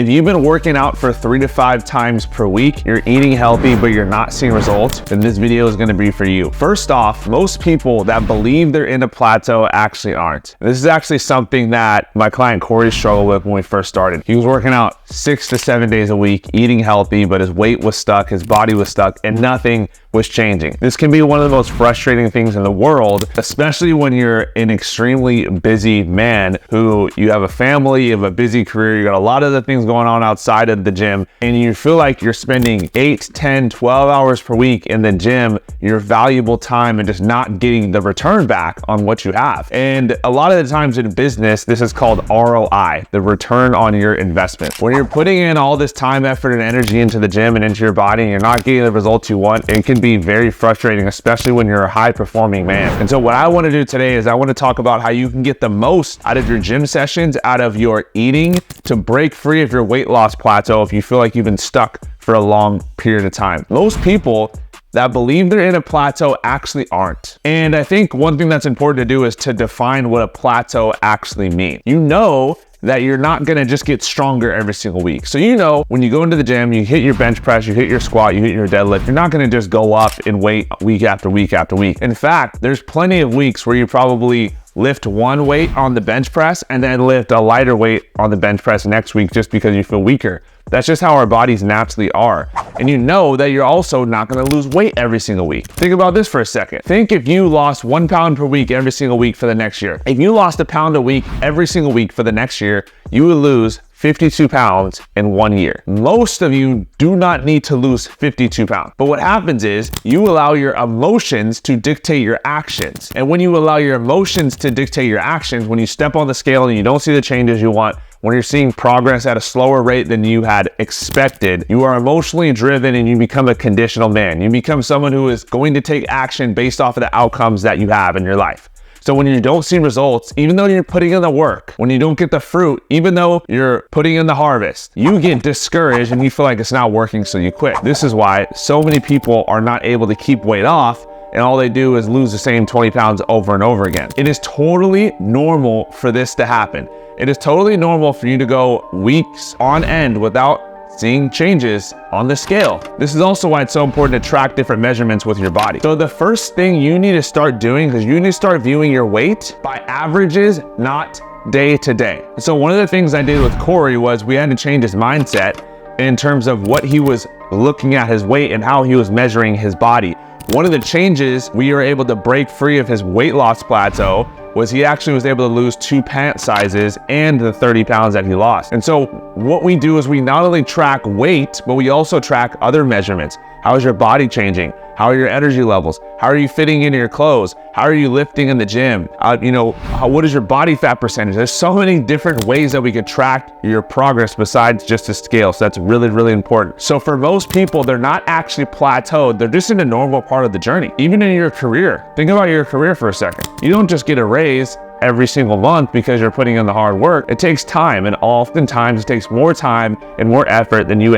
If you've been working out for 3 to 5 times per week, you're eating healthy, but you're not seeing results, then this video is gonna be for you. First off, most people that believe they're in a plateau actually aren't. This is actually something that my client Corey struggled with when we first started. He was working out 6 to 7 days a week, eating healthy, but his weight was stuck, his body was stuck, and nothing was changing. This can be one of the most frustrating things in the world, especially when you're an extremely busy man who you have a family, you have a busy career, you got a lot of the things going on outside of the gym, and you feel like you're spending 8, 10, 12 hours per week in the gym, your valuable time, and just not getting the return back on what you have. And a lot of the times in business, this is called ROI, the return on your investment. When you're putting in all this time, effort, and energy into the gym and into your body, and you're not getting the results you want, it can be very frustrating, especially when you're a high performing man. And so what I want to do today is I want to talk about how you can get the most out of your gym sessions, out of your eating, to break free of your weight loss plateau if you feel like you've been stuck for a long period of time. Most people that believe they're in a plateau actually aren't. And I think one thing that's important to do is to define what a plateau actually means. You know that you're not gonna just get stronger every single week. So you know, when you go into the gym, you hit your bench press, you hit your squat, you hit your deadlift, you're not gonna just go up in weight week after week after week. In fact, there's plenty of weeks where you probably lift one weight on the bench press and then lift a lighter weight on the bench press next week just because you feel weaker. That's just how our bodies naturally are. And you know that you're also not gonna lose weight every single week. Think about this for a second. Think if you lost 1 pound per week every single week for the next year. If you lost a pound a week every single week for the next year, you would lose 52 pounds in 1 year. Most of you do not need to lose 52 pounds. But what happens is you allow your emotions to dictate your actions. And when you allow your emotions to dictate your actions, when you step on the scale and you don't see the changes you want, when you're seeing progress at a slower rate than you had expected, you are emotionally driven and you become a conditional man. You become someone who is going to take action based off of the outcomes that you have in your life. So when you don't see results, even though you're putting in the work, when you don't get the fruit, even though you're putting in the harvest, you get discouraged and you feel like it's not working, so you quit. This is why so many people are not able to keep weight off, and all they do is lose the same 20 pounds over and over again. It is totally normal for this to happen. It is totally normal for you to go weeks on end without seeing changes on the scale. This is also why it's so important to track different measurements with your body. So the first thing you need to start doing is you need to start viewing your weight by averages, not day to day. So one of the things I did with Corey was we had to change his mindset in terms of what he was looking at his weight and how he was measuring his body. One of the changes we were able to break free of his weight loss plateau was he actually was able to lose 2 pant sizes and the 30 pounds that he lost. And so what we do is we not only track weight, but we also track other measurements. How is your body changing? How are your energy levels? How are you fitting into your clothes? How are you lifting in the gym? What is your body fat percentage? There's so many different ways that we could track your progress besides just a scale. So that's really, really important. So for most people, they're not actually plateaued. They're just in a normal part of the journey. Even in your career, think about your career for a second. You don't just get a raise every single month because you're putting in the hard work. It takes time, and oftentimes it takes more time and more effort than you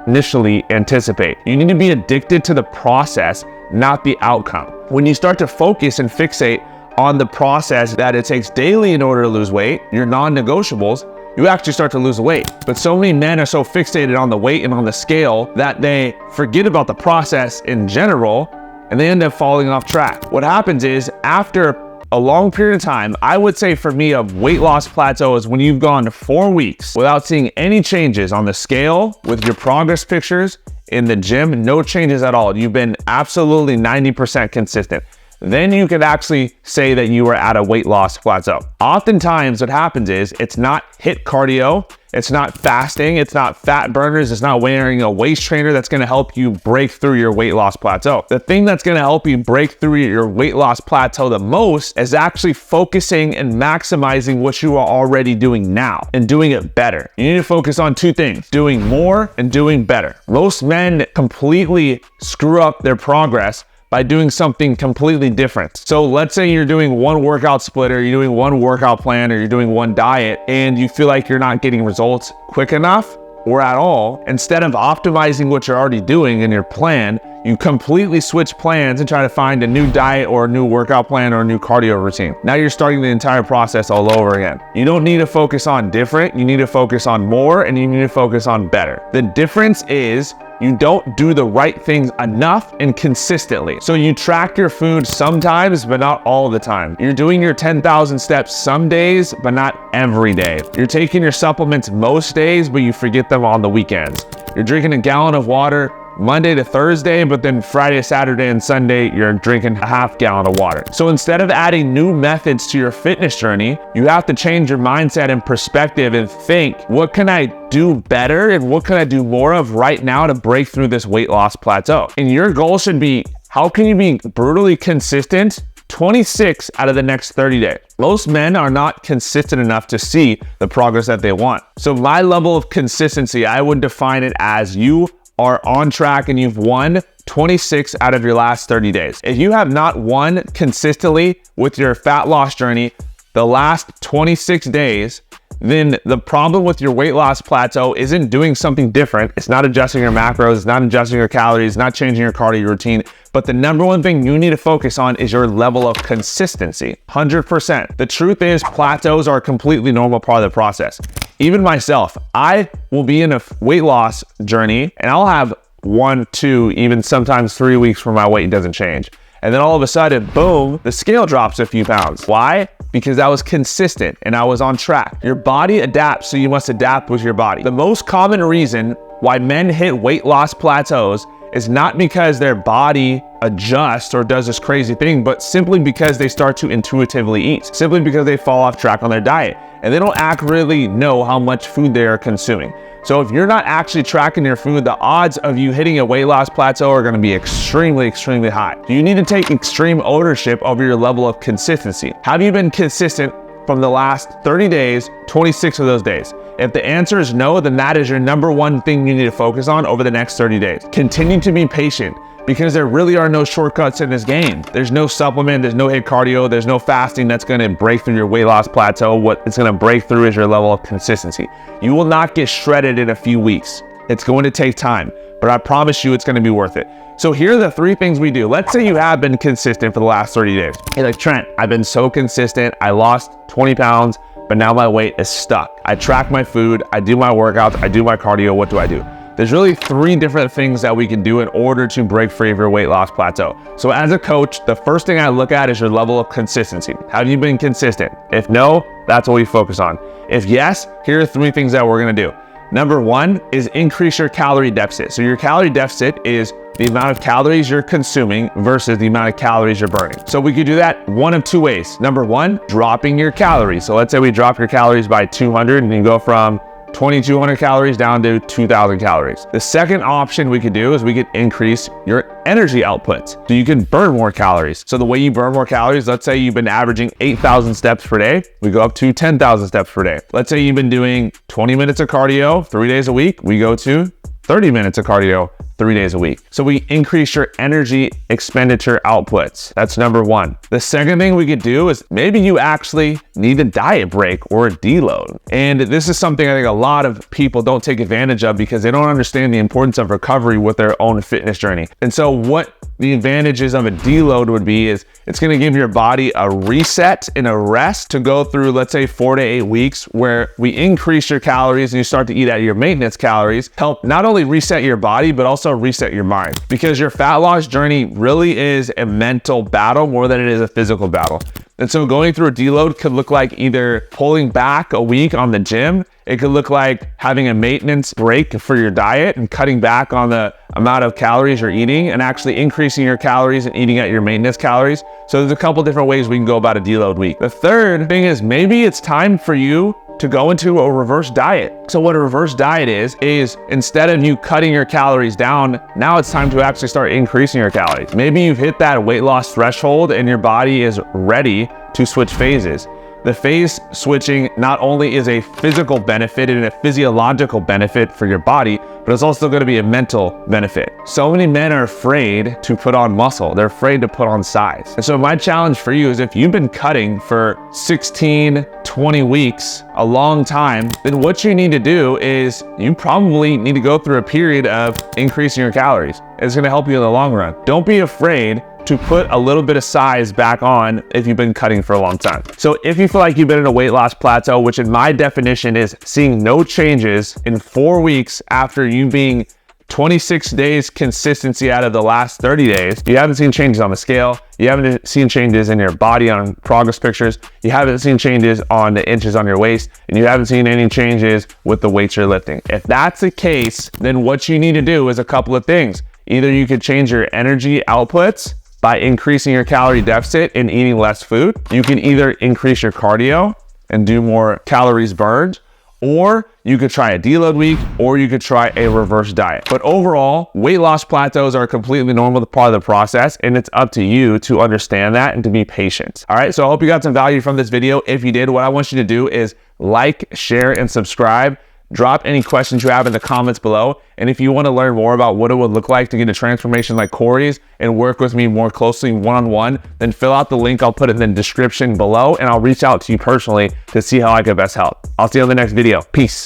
initially anticipate. You need to be addicted to the process, not the outcome. When you start to focus and fixate on the process that it takes daily in order to lose weight, your non-negotiables, you actually start to lose weight. But so many men are so fixated on the weight and on the scale that they forget about the process in general, and they end up falling off track. What happens is after a long period of time, I would say for me, a weight loss plateau is when you've gone 4 weeks without seeing any changes on the scale, with your progress pictures in the gym, no changes at all. You've been absolutely 90% consistent. Then you could actually say that you are at a weight loss plateau. Oftentimes what happens is it's not HIIT cardio, it's not fasting, it's not fat burners, it's not wearing a waist trainer that's gonna help you break through your weight loss plateau. The thing that's gonna help you break through your weight loss plateau the most is actually focusing and maximizing what you are already doing now and doing it better. You need to focus on 2 things, doing more and doing better. Most men completely screw up their progress by doing something completely different. So let's say you're doing 1 workout split, or you're doing 1 workout plan, or you're doing 1 diet, and you feel like you're not getting results quick enough. or at all, instead of optimizing what you're already doing in your plan, you completely switch plans and try to find a new diet or a new workout plan or a new cardio routine. Now you're starting the entire process all over again. You don't need to focus on different, you need to focus on more, and you need to focus on better. The difference is you don't do the right things enough and consistently. So you track your food sometimes, but not all the time. You're doing your 10,000 steps some days, but not every day. You're taking your supplements most days, but you forget them on the weekends. You're drinking a gallon of water Monday to Thursday, but then Friday, Saturday, and Sunday, you're drinking a half gallon of water. So instead of adding new methods to your fitness journey, you have to change your mindset and perspective and think, what can I do better and what can I do more of right now to break through this weight loss plateau? And your goal should be, how can you be brutally consistent 26 out of the next 30 days? Most men are not consistent enough to see the progress that they want. So my level of consistency, I would define it as you are on track and you've won 26 out of your last 30 days. If you have not won consistently with your fat loss journey the last 26 days, then the problem with your weight loss plateau isn't doing something different. It's not adjusting your macros, it's not adjusting your calories, not changing your cardio routine. But the number one thing you need to focus on is your level of consistency, 100%. The truth is plateaus are a completely normal part of the process. Even myself, I will be in a weight loss journey and I'll have 1, 2, even sometimes 3 weeks where my weight doesn't change. And then all of a sudden, boom, the scale drops a few pounds. Why? Because I was consistent and I was on track. Your body adapts, so you must adapt with your body. The most common reason why men hit weight loss plateaus is not because their body adjusts or does this crazy thing, but simply because they start to intuitively eat, simply because they fall off track on their diet and they don't really know how much food they are consuming. So if you're not actually tracking your food, the odds of you hitting a weight loss plateau are going to be extremely, extremely high. You need to take extreme ownership over your level of consistency. Have you been consistent from the last 30 days, 26 of those days? If the answer is no, then that is your number one thing you need to focus on over the next 30 days. Continue to be patient because there really are no shortcuts in this game. There's no supplement, there's no HIIT cardio, there's no fasting that's gonna break through your weight loss plateau. What it's gonna break through is your level of consistency. You will not get shredded in a few weeks. It's going to take time, but I promise you it's gonna be worth it. So here are the 3 things we do. Let's say you have been consistent for the last 30 days. You're like, Trent, I've been so consistent. I lost 20 pounds, but now my weight is stuck. I track my food, I do my workouts, I do my cardio. What do I do? There's really 3 different things that we can do in order to break free of your weight loss plateau. So as a coach, the first thing I look at is your level of consistency. Have you been consistent? If no, that's what we focus on. If yes, here are 3 things that we're gonna do. Number 1 is increase your calorie deficit. So your calorie deficit is the amount of calories you're consuming versus the amount of calories you're burning. So we could do that one of 2 ways. Number 1, dropping your calories. So let's say we drop your calories by 200 and you go from 2,200 calories down to 2,000 calories. The second option we could do is we could increase your energy output so you can burn more calories. So the way you burn more calories, let's say you've been averaging 8,000 steps per day, we go up to 10,000 steps per day. Let's say you've been doing 20 minutes of cardio 3 days a week, we go to 30 minutes of cardio 3 days a week. So we increase your energy expenditure outputs. That's number 1. The second thing we could do is maybe you actually need a diet break or a deload. And this is something I think a lot of people don't take advantage of because they don't understand the importance of recovery with their own fitness journey. And so what the advantages of a deload would be is it's going to give your body a reset and a rest to go through, let's say 4 to 8 weeks, where we increase your calories and you start to eat at your maintenance calories, help not only reset your body, but also reset your mind. Because your fat loss journey really is a mental battle more than it is a physical battle. And so going through a deload could look like either pulling back a week on the gym. It could look like having a maintenance break for your diet and cutting back on the amount of calories you're eating and actually increasing your calories and eating at your maintenance calories. So there's a couple different ways we can go about a deload week. The third thing is maybe it's time for you to go into a reverse diet. So what a reverse diet is instead of you cutting your calories down, now it's time to actually start increasing your calories. Maybe you've hit that weight loss threshold and your body is ready to switch phases. The phase switching not only is a physical benefit and a physiological benefit for your body, but it's also going to be a mental benefit. So many men are afraid to put on muscle. They're afraid to put on size. And so my challenge for you is if you've been cutting for 16, 20 weeks, a long time, then what you need to do is you probably need to go through a period of increasing your calories. It's going to help you in the long run. Don't be afraid to put a little bit of size back on if you've been cutting for a long time. So if you feel like you've been in a weight loss plateau, which in my definition is seeing no changes in 4 weeks after you being 26 days consistency out of the last 30 days, you haven't seen changes on the scale, you haven't seen changes in your body on progress pictures, you haven't seen changes on the inches on your waist, and you haven't seen any changes with the weights you're lifting. If that's the case, then what you need to do is a couple of things. Either you could change your energy outputs by increasing your calorie deficit and eating less food. You can either increase your cardio and do more calories burned, or you could try a deload week, or you could try a reverse diet. But overall, weight loss plateaus are a completely normal part of the process, and it's up to you to understand that and to be patient. All right, so I hope you got some value from this video. If you did, what I want you to do is like, share, and subscribe. Drop any questions you have in the comments below. And if you want to learn more about what it would look like to get a transformation like Corey's and work with me more closely one-on-one, then fill out the link. I'll put it in the description below, and I'll reach out to you personally to see how I can best help. I'll see you on the next video. Peace.